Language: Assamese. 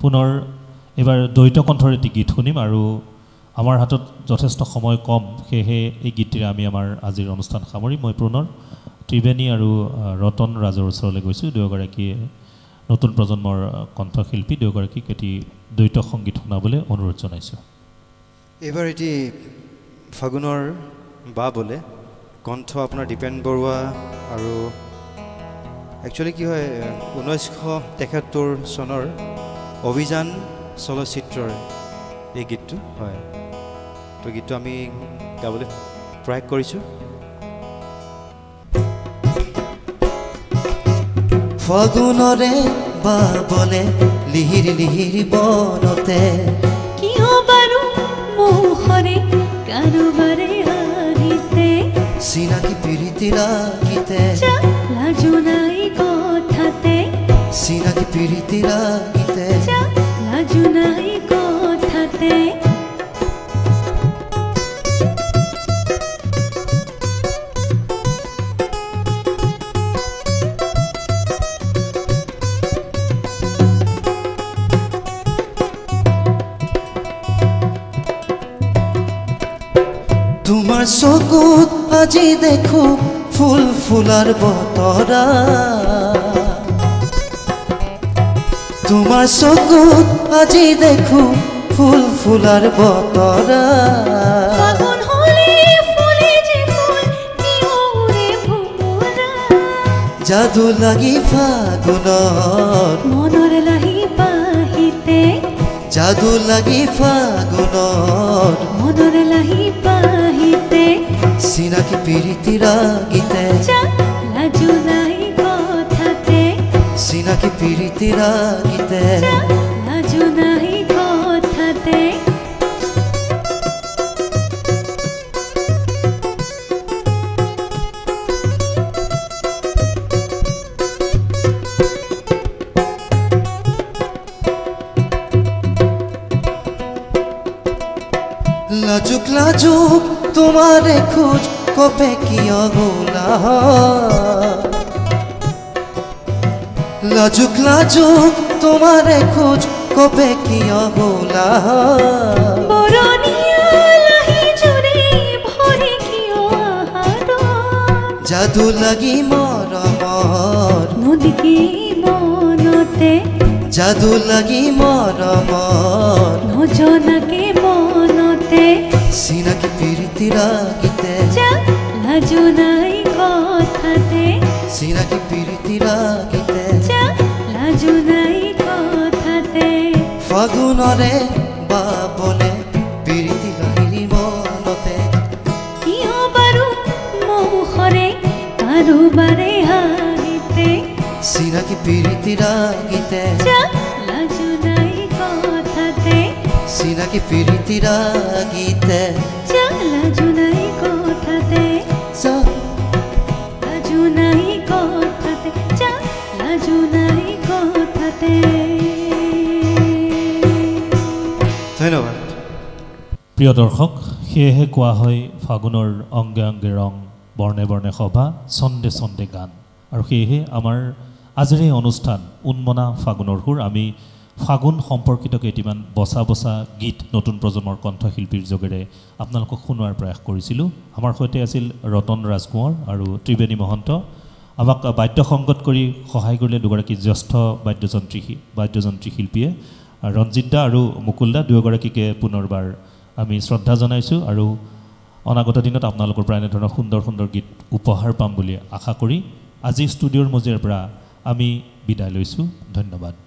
পুনৰ এবাৰ দ্বৈত কণ্ঠৰ এটি গীত শুনিম আৰু আমাৰ হাতত যথেষ্ট সময় কম সেয়েহে এই গীতটিৰে আমি আমাৰ আজিৰ অনুষ্ঠান সামৰিম মই পুনৰ ত্ৰিবেণী আৰু ৰতন ৰাজৰ ওচৰলৈ গৈছোঁ দুয়োগৰাকীয়ে নতুন প্ৰজন্মৰ কণ্ঠশিল্পী দুয়োগৰাকীক এটি দ্বৈত সংগীত শুনাবলৈ অনুৰোধ জনাইছোঁ এবাৰ এটি ফাগুনৰ বা বলে কণ্ঠ আপোনাৰ দীপেন বৰুৱা আৰু একচুৱেলি কি হয় 1973 চনৰ অভিযান চলচ্চিত্ৰৰ এই গীতটো হয় তো গীতটো আমি গাবলৈ প্ৰয়াস কৰিছোঁ ফাগুনৰে বাবলে লিহিৰ লিহিৰ বনতে কিয় বাৰু মোহৰে কাৰোবাৰে হাৰিতে চিনাকি পিৰিতি ৰাগিতে লাজু নাই কথাতে চিনাকি পিৰিতি ৰাগিতে লাজু নাই কথাতে তোমাৰ চকুত আজি দেখো ফুল ফুলাৰ বতৰা তোমাৰ চকুত আজি দেখো ফুল ফুলাৰ বতৰা ফাগুন হলে ফুলে যে ফুল কিয় উৰে ভুমৰা যাদু লাগি ফাগুনত মনৰ লাহি পাহিতে যাদু লাগি ফাগুনত মনৰ লাহি পাহিতে চিনাকি পিৰিতি ৰাগিতে লাজু নাই কথাতে চিনাকি পিৰিতি ৰাগিতে লাজু নাই কথাতে লাজুক লাজুক তোমাৰে খোজ কপে কিয় গোলা লাজুক লাজুক তোমাৰে খোজ কপে কিয় গোলা বৰণীয়া লাহি জুৰি ভৰি কিয় আহাৰ যাদু লাগি মৰমৰ নদী মনতে যাদু লাগি মৰমৰ নজনাকে মনতে চিনাকি পিৰিতি ৰাগিতে লাজু নাই কথাতে চিনাকি পিৰিতি ৰাগিতে লাজু নাই কথাতে ফাগুনৰে বাবলে পিৰিতি লাহিৰি মনতে কিয় বাৰু মোহৰে কাৰোবাৰে হাৰিতে চিনাকি পিৰিতি ৰাগিতে লাজু নাই কথাতে চিনাকি পিৰিতি ৰাগিতে লাজু নাই কথাতে লাজু নাই কথাতে লাজু নাই কথাতে ধন্যবাদ প্ৰিয় দৰ্শক সেয়েহে কোৱা হয় ফাগুনৰ অংগে অংগে ৰং বৰ্ণে বৰ্ণে সভা ছন্দে ছন্দে গান আৰু সেয়েহে আমাৰ আজিৰ এই অনুষ্ঠান উন্মনা ফাগুনৰ সুৰ আমি ফাগুন সম্পৰ্কিত কেইটিমান বচা বচা গীত নতুন প্ৰজন্মৰ কণ্ঠশিল্পীৰ যোগেৰে আপোনালোকক শুনোৱাৰ প্ৰয়াস কৰিছিলোঁ আমাৰ সৈতে আছিল ৰতন ৰাজকোঁৱৰ আৰু ত্ৰিবেণী মহন্ত আমাক বাদ্য সংগত কৰি সহায় কৰিলে দুগৰাকী জ্যেষ্ঠ বাদ্যযন্ত্ৰী শিল্পীয়ে ৰঞ্জিত দা আৰু মুকুল দা দুয়োগৰাকীকে পুনৰবাৰ আমি শ্ৰদ্ধা জনাইছোঁ আৰু অনাগত দিনত আপোনালোকৰ পৰা এনেধৰণৰ সুন্দৰ সুন্দৰ গীত উপহাৰ পাম বুলি আশা কৰি আজি ষ্টুডিঅ'ৰ মজিয়াৰ পৰা আমি বিদায় লৈছোঁ ধন্যবাদ